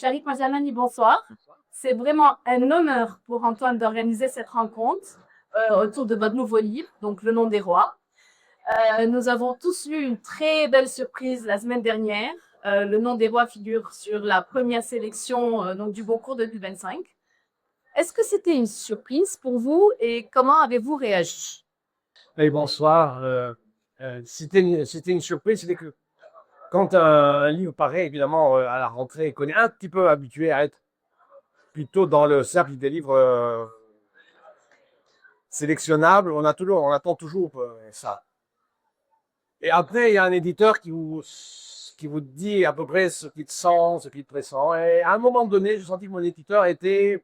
Sharik Majalani, bonsoir. C'est vraiment un honneur pour Antoine d'organiser cette rencontre autour de votre nouveau livre, donc Le Nom des Rois. Nous avons tous eu une très belle surprise la semaine dernière. Le Nom des Rois figure sur la première sélection donc du Goncourt 2025. Est-ce que c'était une surprise pour vous et comment avez-vous réagi? Oui, bonsoir. C'était une surprise. C'était que quand un livre paraît, évidemment, à la rentrée, qu'on est un petit peu habitué à être plutôt dans le cercle des livres sélectionnables, on attend toujours ça. Et après, il y a un éditeur qui vous dit à peu près ce qu'il sent, ce qu'il pressent. Et à un moment donné, je sentis que mon éditeur était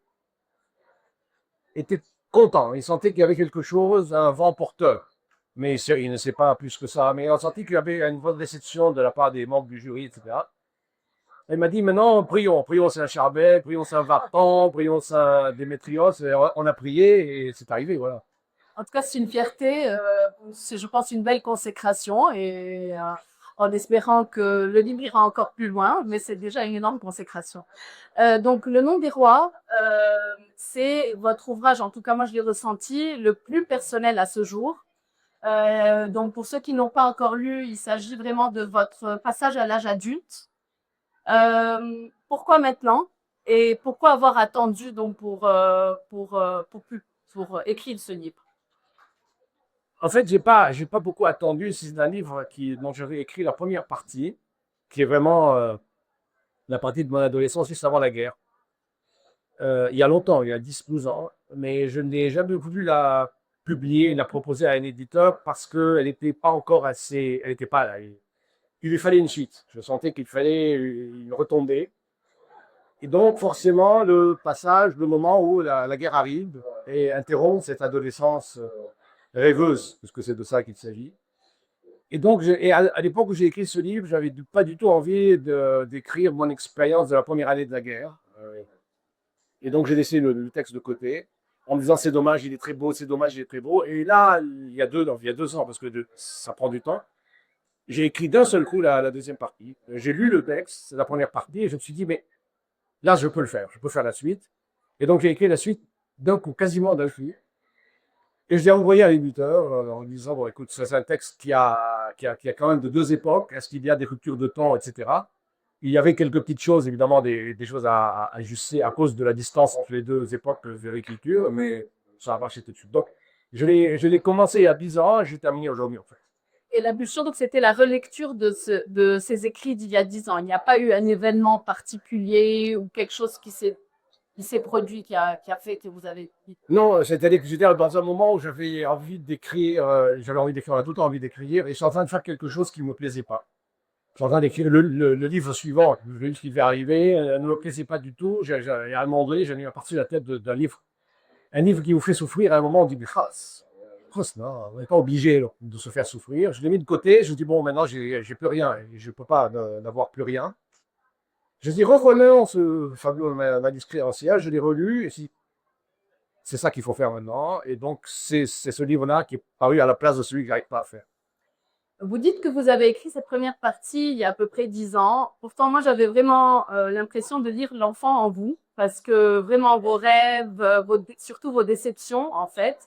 content. Il sentait qu'il y avait quelque chose, un vent porteur. Mais il ne sait pas plus que ça. Mais on sentit qu'il y avait une bonne réception de la part des membres du jury, etc. Il m'a dit maintenant, prions. Prions Saint Charbel, prions Saint Vartan, prions Saint Démétrios. Et on a prié et c'est arrivé, voilà. En tout cas, c'est une fierté, c'est, je pense, une belle consécration et en espérant que le livre ira encore plus loin, mais c'est déjà une énorme consécration. Donc, Le Nom des Rois, c'est votre ouvrage, en tout cas, moi, je l'ai ressenti, le plus personnel à ce jour. Donc, pour ceux qui n'ont pas encore lu, il s'agit vraiment de votre passage à l'âge adulte. Pourquoi maintenant? Et pourquoi avoir attendu donc pour écrire ce livre? En fait, j'ai pas beaucoup attendu. C'est un livre dont j'avais écrit la première partie, qui est vraiment la partie de mon adolescence juste avant la guerre. Il y a longtemps, il y a 10, 12 ans, mais je n'ai jamais voulu la publier, la proposer à un éditeur parce qu'elle n'était pas encore assez, elle n'était pas là. Il lui fallait une suite. Je sentais qu'il fallait une retombée. Et donc, forcément, le passage, le moment où la guerre arrive et interrompt cette adolescence rêveuse, parce que c'est de ça qu'il s'agit. Et donc, à l'époque où j'ai écrit ce livre, j'avais pas du tout envie d'écrire mon expérience de la première année de la guerre. Et donc, j'ai laissé le texte de côté en me disant c'est dommage, il est très beau, c'est dommage, il est très beau. Et là, il y a 2 ans, parce que ça prend du temps, j'ai écrit d'un seul coup la deuxième partie. J'ai lu le texte, c'est la première partie, et je me suis dit, mais là, je peux le faire, je peux faire la suite. Et donc, j'ai écrit la suite d'un coup, quasiment d'un coup. Et je l'ai envoyé à l'éditeur en disant, bon, écoute, c'est un texte qui a quand même de 2 époques. Est-ce qu'il y a des ruptures de temps, etc. Il y avait quelques petites choses, évidemment, des choses à ajuster à cause de la distance entre les 2 époques de l'écriture, mais ça a marché tout de suite. Donc, je l'ai commencé il y a 10 ans, j'ai terminé aujourd'hui, en fait. Et la Bulle donc c'était la relecture de ces écrits d'il y a 10 ans. Il n'y a pas eu un événement particulier ou quelque chose qui s'est produit, qui a fait que vous avez dit. Non, c'est-à-dire que j'étais dans un moment où j'avais envie d'écrire, on a tout le temps envie d'écrire, et je suis en train de faire quelque chose qui ne me plaisait pas. Je suis en train d'écrire le livre suivant, le livre qui va arriver, ne me plaisait pas du tout. Et à un moment donné, j'en ai eu par-dessus la tête d'un livre. Un livre qui vous fait souffrir, à un moment, on dit, mais non, on n'est pas obligé là, de se faire souffrir. Je l'ai mis de côté, je dis, bon, maintenant, j'ai plus rien, et je ne peux pas n'avoir plus rien. Je dis, reprenons ce fabuleux manuscrit ancien, je l'ai relu, et si c'est ça qu'il faut faire maintenant. Et donc, c'est ce livre-là qui est paru à la place de celui que j'arrive pas à faire. Vous dites que vous avez écrit cette première partie il y a à peu près 10 ans. Pourtant, moi, j'avais vraiment l'impression de lire l'enfant en vous, parce que vraiment vos rêves, surtout vos déceptions, en fait.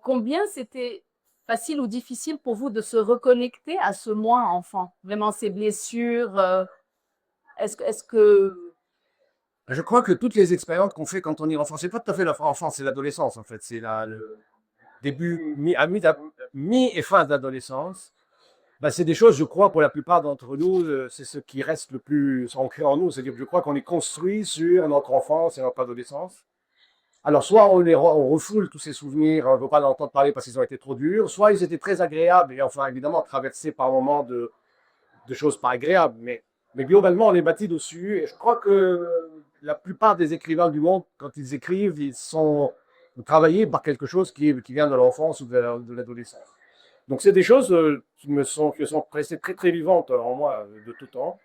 Combien c'était facile ou difficile pour vous de se reconnecter à ce moi enfant? Vraiment ces blessures. Est-ce que Je crois que toutes les expériences qu'on fait quand on est enfant, c'est pas tout à fait l'enfance, c'est l'adolescence en fait. C'est le début, mi et fin d'adolescence. Ben, c'est des choses, je crois, pour la plupart d'entre nous, c'est ce qui reste le plus ancré en nous. C'est-à-dire que je crois qu'on est construit sur notre enfance et notre adolescence. Alors, soit on refoule tous ces souvenirs, on ne veut pas en entendre parler parce qu'ils ont été trop durs, soit ils étaient très agréables et enfin, évidemment, traversés par moments de choses pas agréables. Mais globalement, on est bâti dessus. Et je crois que la plupart des écrivains du monde, quand ils écrivent, ils sont travaillés par quelque chose qui vient de l'enfance ou de l'adolescence. Donc, c'est des choses qui sont restées très, très vivantes en moi de tout temps.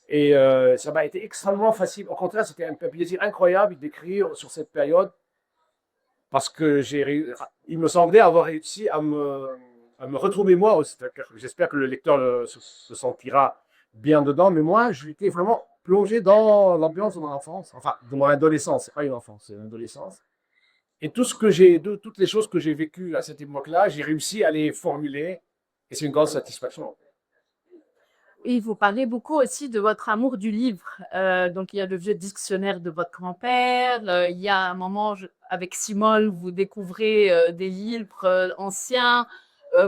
Et ça m'a été extrêmement facile. Au contraire, c'était un plaisir incroyable d'écrire sur cette période parce que il me semblait avoir réussi à me retrouver moi aussi. J'espère que le lecteur se sentira bien dedans, mais moi, j'étais vraiment plongé dans l'ambiance de mon enfance, enfin de mon adolescence, c'est pas une enfance, c'est une adolescence. Et toutes les choses que j'ai vécues à cette époque-là, j'ai réussi à les formuler et c'est une grande satisfaction. Et vous parlez beaucoup aussi de votre amour du livre. Donc, il y a le vieux dictionnaire de votre grand-père. Il y a un moment, avec Simone, vous découvrez des livres anciens.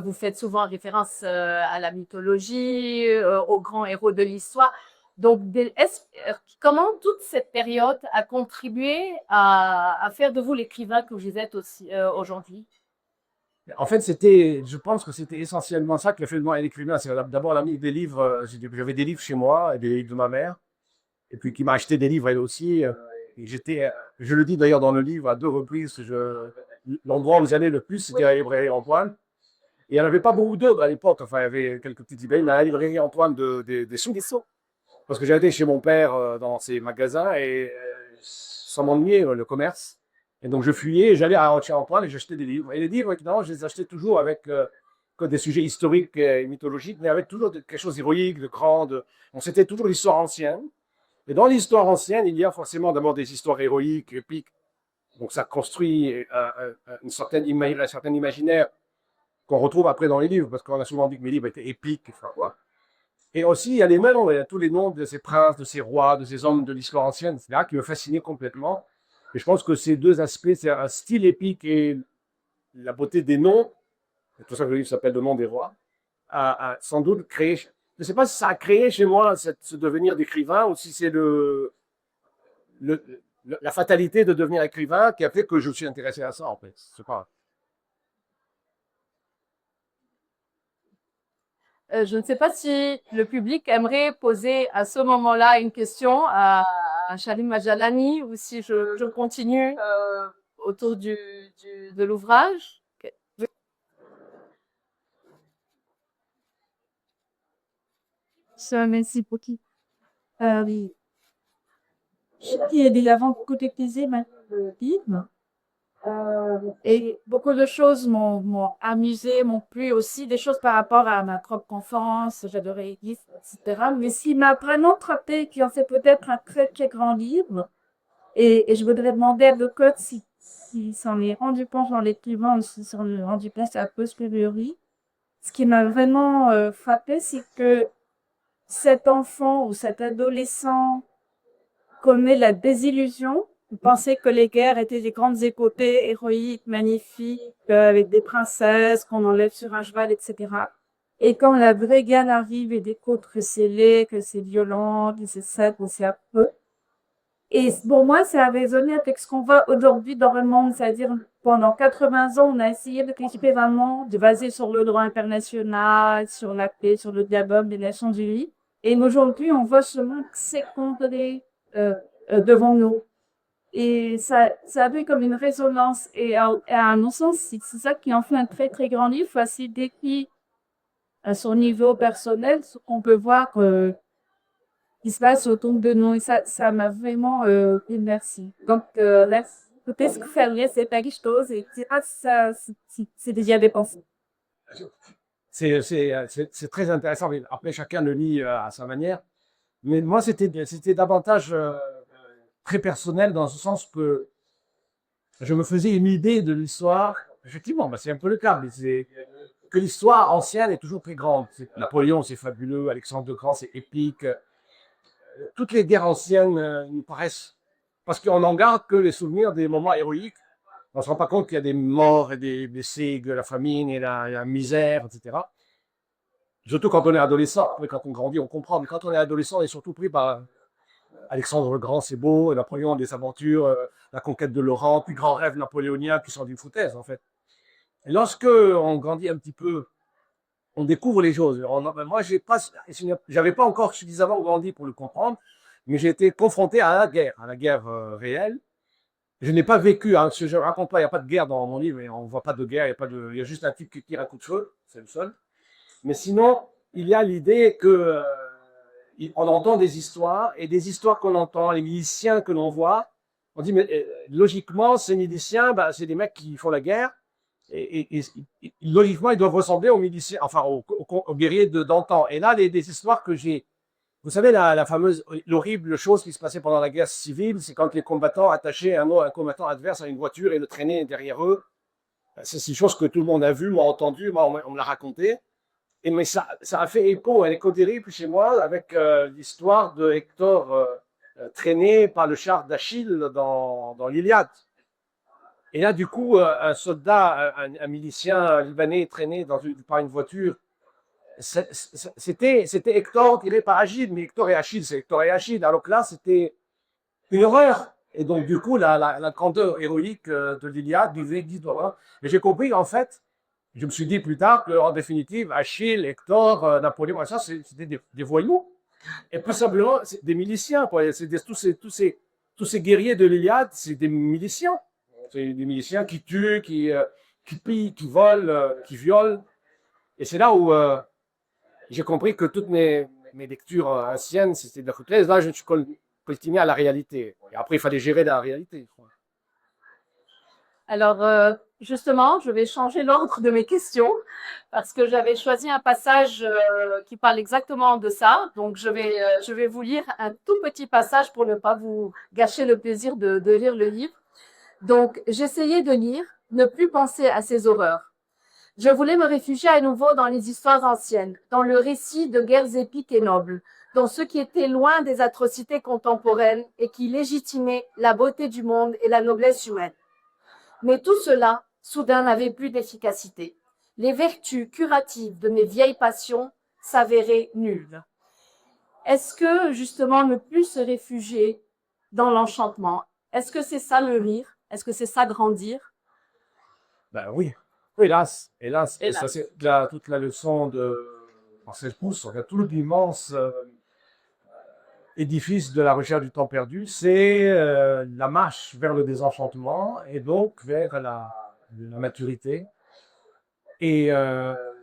Vous faites souvent référence à la mythologie, aux grands héros de l'histoire. Donc, comment toute cette période a contribué à faire de vous l'écrivain que vous êtes aussi aujourd'hui? En fait, je pense que c'était essentiellement ça que le fait de moi un écrivain. C'est d'abord l'ami des livres. J'avais des livres chez moi, et des livres de ma mère, et puis qui m'a acheté des livres elle aussi. Et je le dis d'ailleurs dans le livre à deux reprises, l'endroit où j'allais le plus, c'était à la librairie Antoine. Et il n'y en avait pas beaucoup d'autres à l'époque. Enfin, il y avait quelques petites librairies, mais à la librairie Antoine des Sous. Parce que j'allais chez mon père dans ses magasins et ça m'ennuyait le commerce. Et donc je fuyais, j'allais à chez Antoine et j'achetais des livres. Et les livres, évidemment, je les achetais toujours avec que des sujets historiques et mythologiques, mais avec toujours quelque chose d'héroïque, de grand. On c'était toujours l'histoire ancienne. Et dans l'histoire ancienne, il y a forcément d'abord des histoires héroïques, épiques. Donc ça construit un certain imaginaire qu'on retrouve après dans les livres, parce qu'on a souvent dit que mes livres étaient épiques. Enfin, quoi. Et aussi, il y a les mêmes, il y a tous les noms de ces princes, de ces rois, de ces hommes de l'histoire ancienne, etc., qui me fascinaient complètement. Et je pense que ces deux aspects, c'est un style épique et la beauté des noms, c'est pour ça que le livre s'appelle Le nom des rois, a sans doute créé, je ne sais pas si ça a créé chez moi ce devenir d'écrivain ou si c'est le- la fatalité de devenir écrivain qui a fait que je me suis intéressé à ça, en fait. Je sais pas. Je ne sais pas si le public aimerait poser à ce moment-là une question à Chalim Majalani ou si je continue autour de l'ouvrage. Ok. Merci beaucoup. Oui. Il y a déjà côté plaisir, mais le livre. Et beaucoup de choses m'ont amusé, m'ont plu aussi, des choses par rapport à ma propre enfance, j'adorais Elise, etc. Mais s'il m'a vraiment frappé, qui en fait peut-être un très très grand livre, et je voudrais demander à Decode si s'en est rendu compte en l'écrivant, ou si s'en est rendu compte à posteriori. Ce qui m'a vraiment frappé, c'est que cet enfant ou cet adolescent connaît la désillusion. Vous pensez que les guerres étaient des grandes épopées héroïques, magnifiques, avec des princesses qu'on enlève sur un cheval, etc. Et quand la vraie guerre arrive et découvre que c'est laid, que c'est violent, que c'est sale, que c'est affreux. Et pour moi, ça a résonné avec ce qu'on voit aujourd'hui dans le monde. C'est-à-dire, pendant 80 ans, on a essayé de cultiver vraiment, de baser sur le droit international, sur la paix, sur le dialogue des Nations Unies. Et aujourd'hui, on voit ce monde s'effondrer euh, devant nous. Et ça a eu comme une résonance. Et à mon sens, c'est ça qui en fait un très, très grand livre, facile décrit à son niveau personnel, ce qu'on peut voir qui se passe autour de nous. Et ça m'a vraiment merci. Donc, peut-être que faire lire cette chose et dire, ah, ça, c'est déjà dépensé. C'est très intéressant. Mais après, chacun le lit à sa manière. Mais moi, c'était davantage très personnel dans ce sens que je me faisais une idée de l'histoire. Effectivement, bah, c'est un peu le cas, mais c'est que l'histoire ancienne est toujours très grande. Napoléon, c'est fabuleux. Alexandre le Grand, c'est épique. Toutes les guerres anciennes nous paraissent, parce qu'on n'en garde que les souvenirs des moments héroïques. On ne se rend pas compte qu'il y a des morts et des blessés, de la famine et la misère, etc. Surtout quand on est adolescent. Après, quand on grandit, on comprend. Mais quand on est adolescent, on est surtout pris par Alexandre le Grand, c'est beau, Napoléon, des aventures, la conquête de l'Orient, puis grand rêve napoléonien qui sont d'une foutaise, en fait. Et lorsque on grandit un petit peu, on découvre les choses. Moi, j'avais pas encore suffisamment grandi pour le comprendre, mais j'ai été confronté à la guerre réelle. Je n'ai pas vécu, hein, je ne raconte pas, il n'y a pas de guerre dans mon livre, et on ne voit pas de guerre, il y a juste un type qui tire un coup de feu, c'est le seul. Mais sinon, il y a l'idée que on entend des histoires, et des histoires qu'on entend, les miliciens que l'on voit, on dit, mais logiquement, ces miliciens, bah, c'est des mecs qui font la guerre, logiquement, ils doivent ressembler aux miliciens, enfin aux guerriers d'antan. Et là, des histoires que j'ai Vous savez, l'horrible chose qui se passait pendant la guerre civile, c'est quand les combattants attachaient un combattant adverse à une voiture et le traînaient derrière eux. C'est une chose que tout le monde a vu, m'a entendu, moi, on me l'a raconté. Mais ça a fait écho, un écho terrible chez moi avec l'histoire de Hector traîné par le char d'Achille dans l'Iliade. Et là, du coup, un soldat, un milicien libanais traîné par une voiture, c'était Hector tiré par Achille, mais Hector et Achille, c'est Hector et Achille. Alors que là, c'était une horreur. Et donc, du coup, la grandeur héroïque de l'Iliade vivait d'horreur. Et j'ai compris, en fait, je me suis dit plus tard qu'en définitive, Achille, Hector, Napoléon, ça, c'était des voyous. Et plus simplement, c'est des miliciens. Quoi. Tous ces guerriers de l'Iliade, c'est des miliciens. C'est des miliciens qui tuent, qui pillent, qui volent, qui violent. Et c'est là où j'ai compris que toutes mes lectures anciennes, c'était de la foutaise. Là, je me suis continué à la réalité. Et après, il fallait gérer la réalité. Je crois. Alors, justement, je vais changer l'ordre de mes questions parce que j'avais choisi un passage qui parle exactement de ça. Donc, je vais vous lire un tout petit passage pour ne pas vous gâcher le plaisir de lire le livre. Donc, j'essayais de lire, ne plus penser à ces horreurs. Je voulais me réfugier à nouveau dans les histoires anciennes, dans le récit de guerres épiques et nobles, dans ce qui était loin des atrocités contemporaines et qui légitimaient la beauté du monde et la noblesse humaine. Mais tout cela, soudain, n'avait plus d'efficacité. Les vertus curatives de mes vieilles passions s'avéraient nulles. Est-ce que, justement, ne plus se réfugier dans l'enchantement, est-ce que c'est ça le rire? Est-ce que c'est ça grandir? Ben oui. Oui, hélas. Hélas. Et ça, Hélas. c'est toute la leçon de Marcel Proust. Regarde tout l'immense édifice de la recherche du temps perdu, c'est la marche vers le désenchantement et donc vers la maturité. Et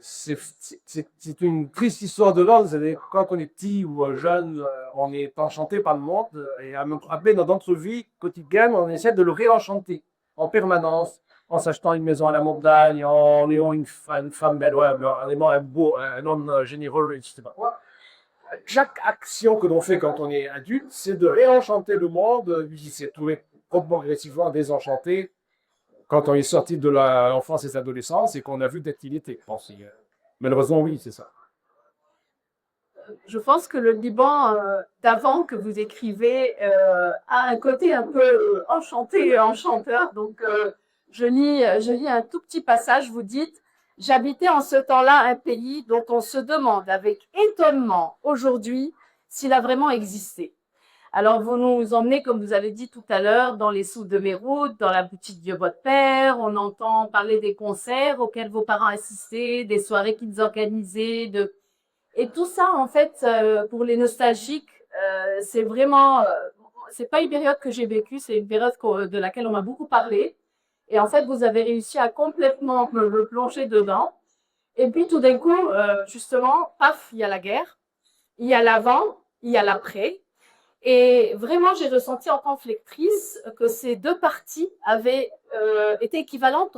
c'est une triste histoire de l'homme. C'est-à-dire quand on est petit ou jeune, on est enchanté par le monde. Et après, dans notre vie quotidienne, on essaie de le réenchanter en permanence, en s'achetant une maison à la montagne, en ayant une femme belle, ouais, en aimant un homme généreux, etc. Chaque action que l'on fait quand on est adulte, c'est de réenchanter le monde. Il s'est trouvé progressivement désenchanté quand on est sorti de l'enfance et de l'adolescence et qu'on a vu d'être qu'il était. Bon, malheureusement, oui, c'est ça. Je pense que le Liban d'avant que vous écrivez a un côté un peu enchanté et enchanteur. Donc, je lis un tout petit passage. Vous dites, j'habitais en ce temps-là un pays dont on se demande avec étonnement aujourd'hui s'il a vraiment existé. Alors, vous nous emmenez, comme vous avez dit tout à l'heure, dans les sous de Beyrouth, dans la boutique de votre père. On entend parler des concerts auxquels vos parents assistaient, des soirées qu'ils organisaient, et tout ça, en fait, pour les nostalgiques, c'est vraiment, c'est pas une période que j'ai vécue, c'est une période de laquelle on m'a beaucoup parlé. Et en fait, vous avez réussi à complètement me plonger dedans. Et puis, tout d'un coup, justement, paf, il y a la guerre, il y a l'avant, il y a l'après. Et vraiment, j'ai ressenti en tant que lectrice que ces deux parties avaient été équivalentes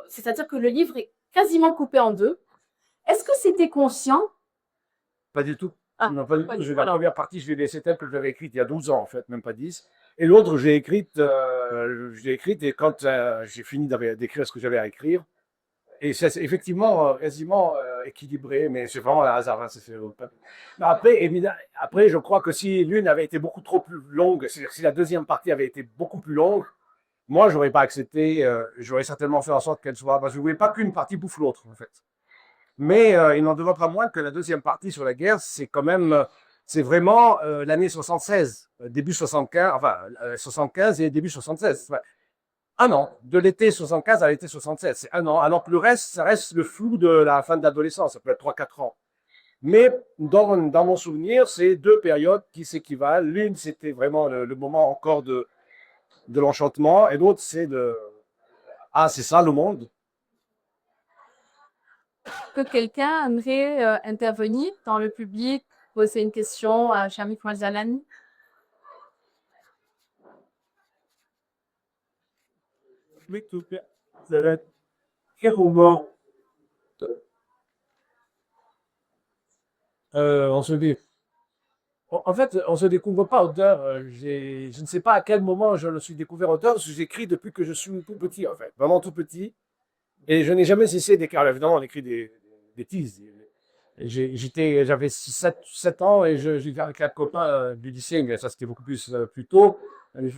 c'est-à-dire que le livre est quasiment coupé en deux. Est-ce que c'était conscient? Pas du tout. Ah, Non, pas du pas tout. du tout. La première partie, je l'ai laissée telle que j'avais écrite il y a 12 ans, en fait, même pas 10. Et l'autre, j'ai écrite et quand j'ai fini d'écrire ce que j'avais à écrire, et c'est effectivement quasiment équilibré, mais c'est vraiment un hasard. Hein, mais après, après, je crois que si l'une avait été beaucoup trop plus longue, c'est-à-dire si la deuxième partie avait été beaucoup plus longue, moi, j'aurais pas accepté, j'aurais certainement fait en sorte qu'elle soit, parce que je voulais pas qu'une partie bouffe l'autre, en fait. Mais il n'en demeure pas moins que la deuxième partie sur la guerre, c'est quand même, c'est vraiment l'année 76, début 75, enfin 75 et début 76. Ouais. Un an, de l'été 75 à l'été 76, c'est un an. Alors que le reste, ça reste le flou de la fin de l'adolescence, ça peut être 3-4 ans. Mais dans mon souvenir, c'est deux périodes qui s'équivalent. L'une, c'était vraiment le moment encore de l'enchantement, et l'autre, c'est de ah, c'est ça le monde. Que quelqu'un aimerait intervenir dans le public, poser une question à Shamik Mwazalani? Oui, tout bien. Ça va être quel roman on se dit. En fait, on se découvre pas auteur. Je ne sais pas à quel moment je me suis découvert auteur, parce que j'écris depuis que je suis tout petit, en fait, vraiment tout petit. Et je n'ai jamais cessé d'écrire. Évidemment, on écrit des bêtises. J'avais 7 ans et j'étais avec un copain du lycée, mais ça c'était beaucoup plus tôt.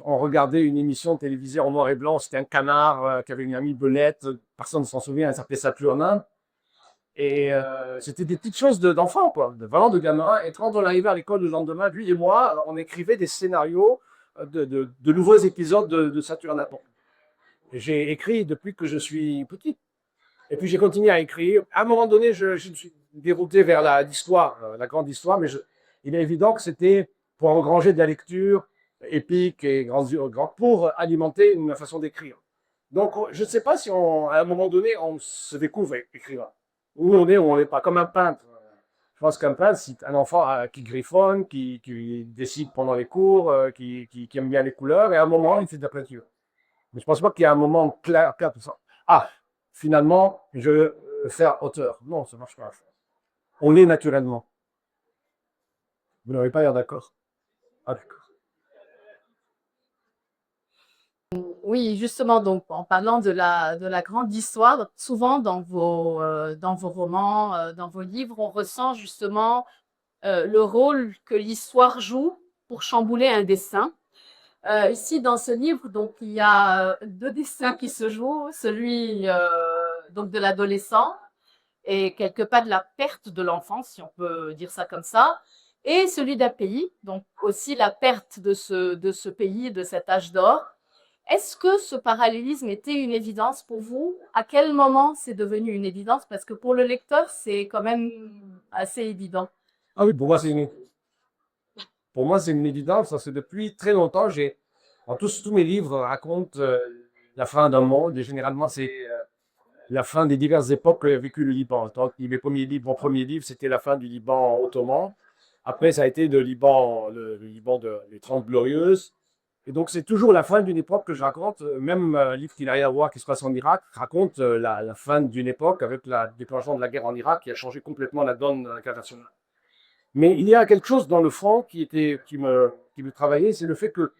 On regardait une émission télévisée en noir et blanc. C'était un canard qui avait une amie belette. Personne ne s'en souvient. Elle s'appelait Saturnin. Et c'était des petites choses d'enfants, quoi, vraiment de gamins. Et quand on arrivait à l'école le lendemain, lui et moi, on écrivait des scénarios de nouveaux épisodes de Saturnin. Bon, j'ai écrit depuis que je suis petit. Et puis j'ai continué à écrire. À un moment donné, je me suis dérouté vers l'histoire, la grande histoire, mais il est évident que c'était pour engranger de la lecture épique et pour alimenter une façon d'écrire. Donc je ne sais pas si à un moment donné, on se découvre écrivain. Où on est, où on n'est pas, comme un peintre. Je pense qu'un peintre, c'est un enfant qui griffonne, qui décide pendant les cours, qui aime bien les couleurs, et à un moment, il fait de la peinture. Mais je pense pas qu'il y a un moment clair, tout ça. Ah, finalement, je veux faire auteur. Non, ça marche pas. On est naturellement. Vous n'avez pas l'air d'accord. Ah, d'accord. Oui, justement, donc en parlant de la grande histoire, souvent dans vos romans, dans vos livres, on ressent justement le rôle que l'histoire joue pour chambouler un dessin. Ici, dans ce livre, donc, il y a deux destins qui se jouent, celui donc de l'adolescent et quelque part de la perte de l'enfance, si on peut dire ça comme ça, et celui d'un pays, donc aussi la perte de ce pays, de cet âge d'or. Est-ce que ce parallélisme était une évidence pour vous? À quel moment c'est devenu une évidence? Parce que pour le lecteur, c'est quand même assez évident. Ah oui, pour moi, c'est une évidence. Ça, c'est depuis très longtemps. Tous mes livres racontent la fin d'un monde. Et généralement, c'est la fin des diverses époques qu'a vécu le Liban. Donc, mon premier livre, c'était la fin du Liban ottoman. Après, ça a été le Liban des Trente Glorieuses. Et donc, c'est toujours la fin d'une époque que je raconte. Même un livre qui n'a rien à voir, qui se passe en Irak, raconte la fin d'une époque avec le déclenchement de la guerre en Irak qui a changé complètement la donne internationale. Mais il y a quelque chose dans le fond qui me travaillait, c'est le fait que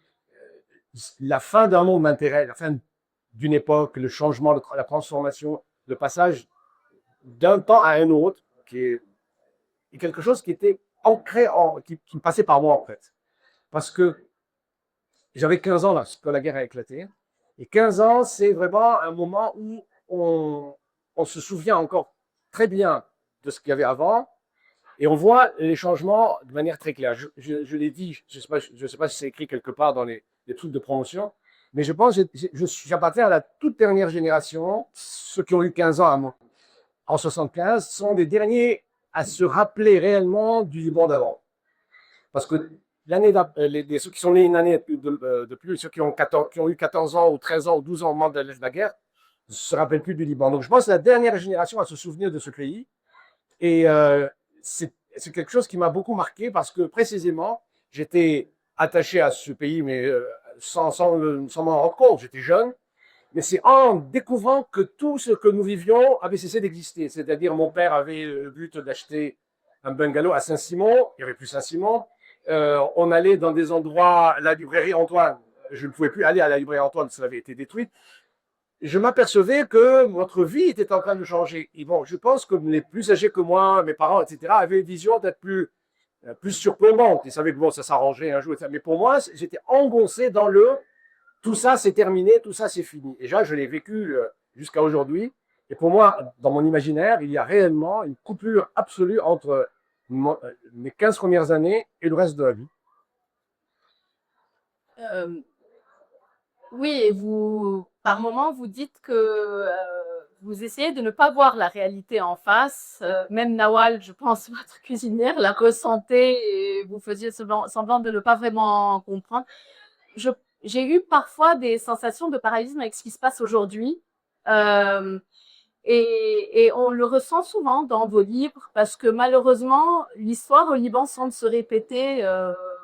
la fin d'un monde m'intéresse, la fin d'une époque, le changement, la transformation, le passage d'un temps à un autre, est quelque chose qui était ancré, qui me passait par moi en fait. Parce que j'avais 15 ans là, quand la guerre a éclaté. Et 15 ans, c'est vraiment un moment où on se souvient encore très bien de ce qu'il y avait avant. Et on voit les changements de manière très claire. Je l'ai dit, je ne sais pas si c'est écrit quelque part dans les trucs de promotion, mais je pense que j'appartiens à la toute dernière génération. Ceux qui ont eu 15 ans en 75 sont les derniers à se rappeler réellement du Liban d'avant. Parce que ceux qui sont nés une année de plus, ceux qui ont eu 14 ans ou 13 ans ou 12 ans au moment de la guerre, ne se rappellent plus du Liban. Donc je pense que la dernière génération à se souvenir de ce pays. Et c'est quelque chose qui m'a beaucoup marqué parce que précisément, j'étais attaché à ce pays, mais sans m'en rendre compte. J'étais jeune. Mais c'est en découvrant que tout ce que nous vivions avait cessé d'exister. C'est-à-dire, mon père avait le but d'acheter un bungalow à Saint-Simon. Il n'y avait plus Saint-Simon. On allait dans des endroits, la librairie Antoine. Je ne pouvais plus aller à la librairie Antoine, ça avait été détruite. Je m'apercevais que notre vie était en train de changer. Et bon, je pense que les plus âgés que moi, mes parents, etc., avaient une vision d'être plus surplombante. Ils savaient que bon, ça s'arrangerait un jour. Mais pour moi, j'étais engoncé dans tout ça, c'est terminé, tout ça, c'est fini. Et là, je l'ai vécu jusqu'à aujourd'hui. Et pour moi, dans mon imaginaire, il y a réellement une coupure absolue entre mes 15 premières années et le reste de la vie. Euh, oui, et vous, par moment, vous dites que vous essayez de ne pas voir la réalité en face. Même Nawal, je pense, votre cuisinière, la ressentait et vous faisiez semblant de ne pas vraiment comprendre. Je, j'ai eu parfois des sensations de parallélisme avec ce qui se passe aujourd'hui. Euh, et on le ressent souvent dans vos livres parce que malheureusement, l'histoire au Liban semble se répéter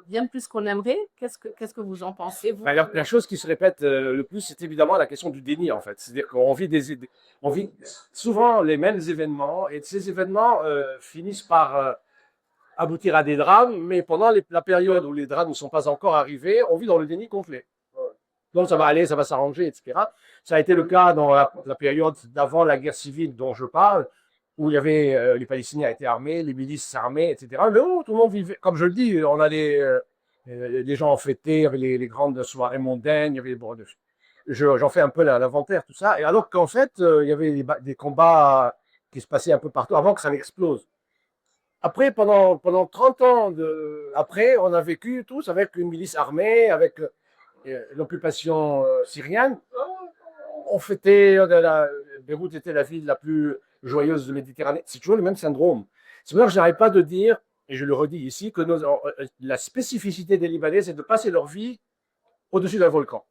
bien plus qu'on aimerait. Qu'est-ce que vous en pensez, vous? Alors, la chose qui se répète le plus, c'est évidemment la question du déni, en fait. C'est-à-dire qu'on on vit souvent les mêmes événements et ces événements finissent par aboutir à des drames, mais pendant la période où les drames ne sont pas encore arrivés, on vit dans le déni complet. Donc ça va aller, ça va s'arranger, etc. Ça a été le cas dans la période d'avant la guerre civile dont je parle, où il y avait les Palestiniens étaient armés, les milices s'armaient, etc. Mais tout le monde vivait, comme je le dis, on a des gens fêtés, il y avait les grandes soirées mondaines, il y avait bon, j'en fais un peu l'inventaire, tout ça. Et alors qu'en fait, il y avait des combats qui se passaient un peu partout avant que ça n'explose. Après, pendant 30 ans après, on a vécu tous avec une milice armée, avec l'occupation syrienne. On fêtait, Beyrouth était la ville la plus joyeuse de Méditerranée. C'est toujours le même syndrome. C'est pour ça que je n'arrête pas de dire, et je le redis ici, que la spécificité des Libanais, c'est de passer leur vie au-dessus d'un volcan.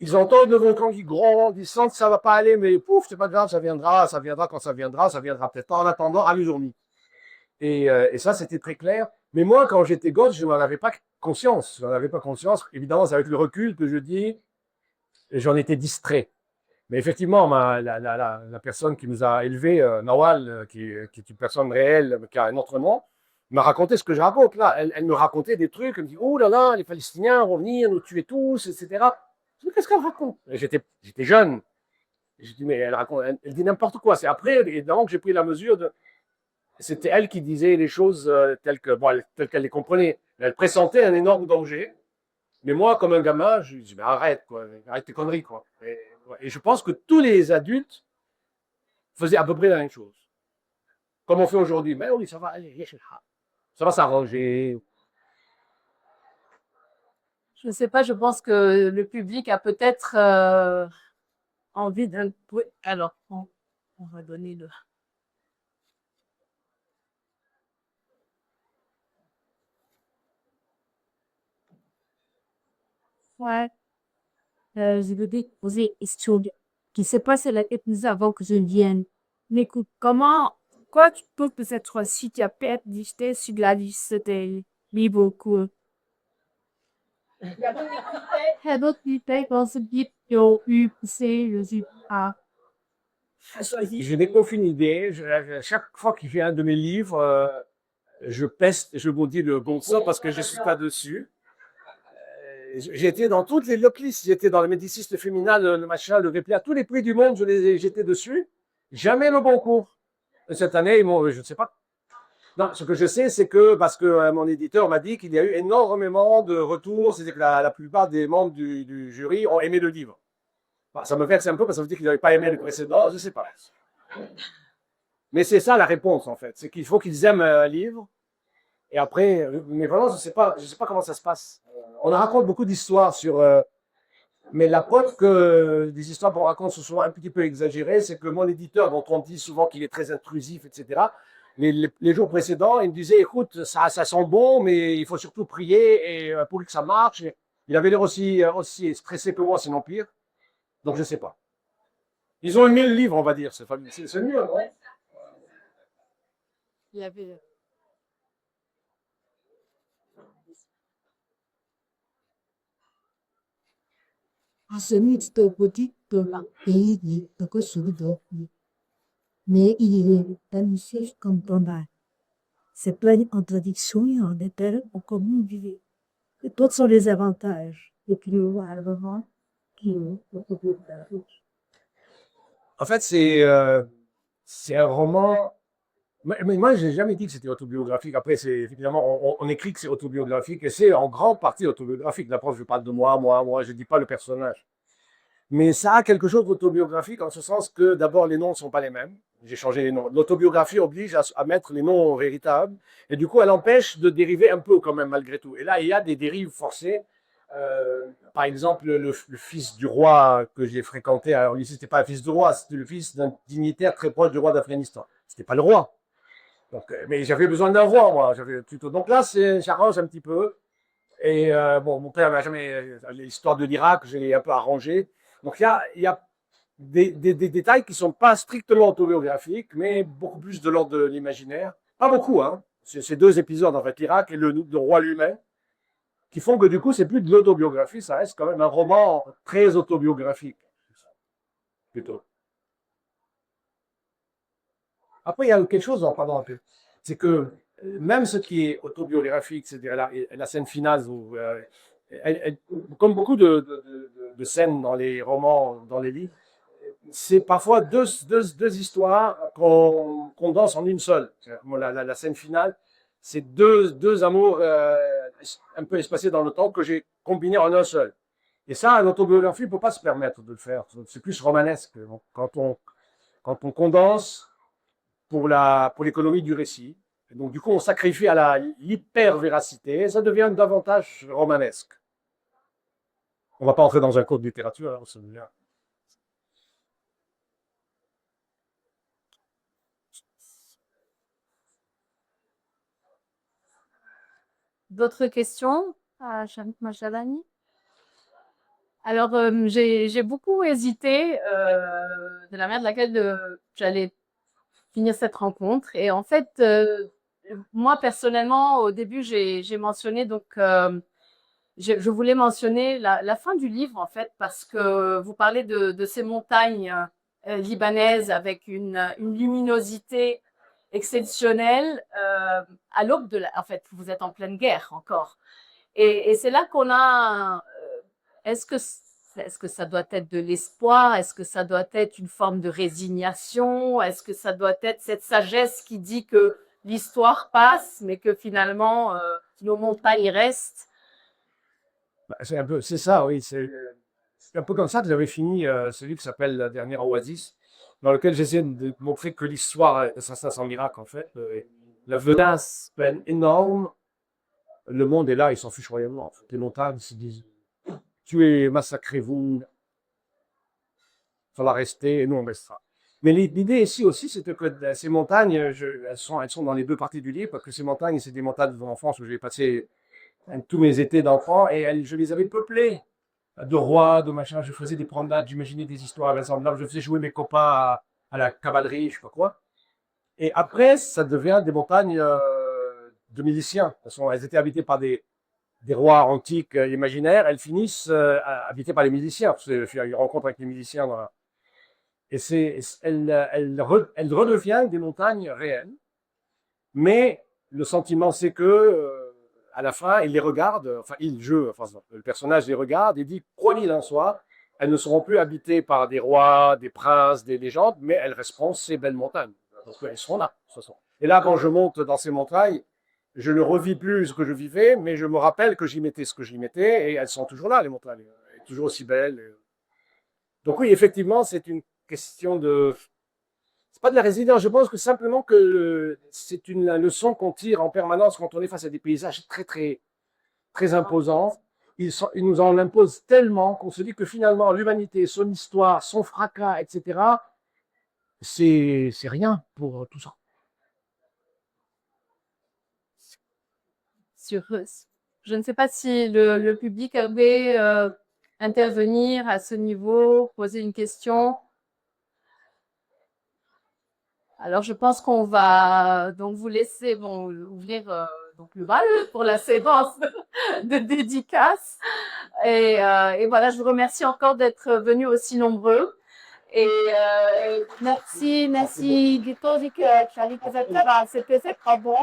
Ils entendent le volcan qui gronde, ils sentent que ça ne va pas aller, mais pouf, c'est pas grave, ça viendra quand ça viendra peut-être pas. En attendant, allez-y. Et ça, c'était très clair. Mais moi, quand j'étais gosse, je n'en avais pas conscience. Je n'en avais pas conscience. Évidemment, c'est avec le recul que je dis, j'en étais distrait. Mais effectivement, la personne qui nous a élevés, Nawal, qui est une personne réelle, qui a un autre nom, m'a raconté ce que je raconte là. Elle me racontait des trucs, elle me dit, oh là là, les Palestiniens vont venir nous tuer tous, etc. Je dis, qu'est-ce qu'elle raconte? J'étais jeune. Je dis, mais elle dit n'importe quoi. C'est après, évidemment, que j'ai pris la mesure de. C'était elle qui disait les choses telles qu'elle les comprenait. Elle pressentait un énorme danger. Mais moi, comme un gamin, je dis, mais arrête, quoi, arrête tes conneries, quoi. Et je pense que tous les adultes faisaient à peu près la même chose. Comme on fait aujourd'hui. Mais oui, ça va aller, ça va s'arranger. Je ne sais pas, je pense que le public a peut-être envie d'un. Oui, alors, on va donner le. Ouais. Je voudrais poser une question qui s'est passée la nous avant que je vienne. Mais écoute, quoi tu peux peut-être si tu as peut-être listé sur la liste des livres cool? D'autres livres dans ce livre qui ont eu poussé le résultat. Je n'ai aucune idée. Chaque fois qu'il fait un de mes livres, je peste, je maudis le bon sang parce que je ne suis pas dessus. J'étais dans toutes les locklists, j'étais dans le Médiciste féminin, le machin, le Replia, tous les prix du monde, j'étais dessus. Jamais le Boncours. Cette année, je ne sais pas. Non, ce que je sais, c'est que, parce que mon éditeur m'a dit qu'il y a eu énormément de retours, c'est que la plupart des membres du jury ont aimé le livre. Bah, ça me vexe un peu parce que ça veut dire qu'ils n'avaient pas aimé le précédent, je ne sais pas. Mais c'est ça la réponse, en fait. C'est qu'il faut qu'ils aiment un livre. Et après, mais vraiment, je sais pas comment ça se passe. On raconte beaucoup d'histoires sur. Mais la preuve que des histoires qu'on raconte sont souvent un petit peu exagérées, c'est que mon éditeur, dont on dit souvent qu'il est très intrusif, etc., les jours précédents, il me disait, écoute, ça sent bon, mais il faut surtout prier et, pour que ça marche. Et il avait l'air aussi stressé que moi, sinon pire. Donc, je ne sais pas. Ils ont aimé le livre, on va dire. C'est mieux, non? Il y avait. Ensuite, tu peux dire que pays dit que mais il est planifié comme pendant. C'est plein de contradictions et en détail en commun vivre. Et d'autres sont les avantages. Et puis, on va vraiment qui En fait, c'est un roman. Mais moi, j'ai jamais dit que c'était autobiographique. Après, c'est évidemment, on écrit que c'est autobiographique et c'est en grande partie autobiographique. La preuve, je parle de moi, je dis pas le personnage. Mais ça a quelque chose d'autobiographique en ce sens que d'abord, les noms ne sont pas les mêmes. J'ai changé les noms. L'autobiographie oblige à mettre les noms véritables et du coup, elle empêche de dériver un peu quand même malgré tout. Et là, il y a des dérives forcées. Par exemple, le fils du roi que j'ai fréquenté au lycée, c'était pas un fils du roi, c'était le fils d'un dignitaire très proche du roi d'Afghanistan. C'était pas le roi. Donc, mais j'avais besoin d'un roi, moi. Donc là, j'arrange un petit peu. Et bon, mon père n'a jamais. L'histoire de l'Irak, j'ai un peu arrangé. Donc il y a des détails qui ne sont pas strictement autobiographiques, mais beaucoup plus de l'ordre de l'imaginaire. Pas beaucoup, hein. C'est deux épisodes, en fait, l'Irak et le roi lui-même, qui font que du coup, c'est plus de l'autobiographie, ça reste quand même un roman très autobiographique. Plutôt. Après, il y a quelque chose, pardon un peu. C'est que même ce qui est autobiographique, c'est-à-dire la scène finale, comme beaucoup de scènes dans les romans, dans les livres, c'est parfois deux histoires qu'on condense en une seule. La scène finale, c'est deux amours un peu espacés dans le temps que j'ai combinés en un seul. Et ça, un autobiographie ne peut pas se permettre de le faire. C'est plus romanesque. Donc, quand on condense pour l'économie du récit, et donc du coup on sacrifie à l'hyper-véracité, ça devient davantage romanesque. On ne va pas entrer dans un cours de littérature, hein, ça devient... D'autres questions à Shamik Machalani? Alors, j'ai beaucoup hésité de la manière de laquelle j'allais finir cette rencontre. Et en fait, moi, personnellement, au début, j'ai mentionné, donc, je voulais mentionner la fin du livre, en fait, parce que vous parlez de ces montagnes libanaises avec une luminosité exceptionnelle à l'aube en fait, vous êtes en pleine guerre encore. Et c'est là qu'on a est-ce que ça doit être de l'espoir? Est-ce que ça doit être une forme de résignation? Est-ce que ça doit être cette sagesse qui dit que l'histoire passe, mais que finalement nos montagnes restent? Bah, c'est ça, oui. C'est un peu comme ça que j'avais fini ce livre qui s'appelle La dernière oasis, dans lequel j'essaie de montrer que l'histoire, ça sans miracle en fait. La menace peine énorme. Le monde est là, il s'en fiche royalement. En fait. Les montagnes se disent tuez, massacrez-vous, il va rester, et nous on restera. Mais l'idée ici aussi, c'est que ces montagnes, elles sont dans les deux parties du livre, parce que ces montagnes, c'est des montagnes de mon enfance où j'ai passé tous mes étés d'enfant, et je les avais peuplées de rois, de machins. Je faisais des promenades, j'imaginais des histoires invraisemblables, je faisais jouer mes copains à la cavalerie, je sais pas quoi. Et après, ça devient des montagnes de miliciens. De toute façon, elles étaient habitées par des rois antiques imaginaires, elles finissent habitées par les miliciens. Parce que je une rencontre avec les miliciens. Et elles redeviennent des montagnes réelles. Mais le sentiment, c'est que à la fin, il les regarde, enfin, le personnage les regarde et dit, quoi qu'il en soit, elles ne seront plus habitées par des rois, des princes, des légendes, mais elles resteront ces belles montagnes. Donc, elles seront là, de toute façon. Et là, quand je monte dans ces montagnes, je ne revis plus ce que je vivais, mais je me rappelle que j'y mettais ce que j'y mettais, et elles sont toujours là, les montagnes, toujours aussi belles. Donc oui, effectivement, c'est une question de... C'est pas de la résilience, je pense que simplement que c'est une leçon qu'on tire en permanence quand on est face à des paysages très, très, très imposants. Ils nous en imposent tellement qu'on se dit que finalement, l'humanité, son histoire, son fracas, etc., c'est rien pour tout ça. Je ne sais pas si le public avait intervenir à ce niveau, poser une question. Alors, je pense qu'on va donc vous laisser ouvrir donc le bal pour la séance de dédicace. Et voilà, je vous remercie encore d'être venus aussi nombreux. Et merci, Gito, c'était très bon.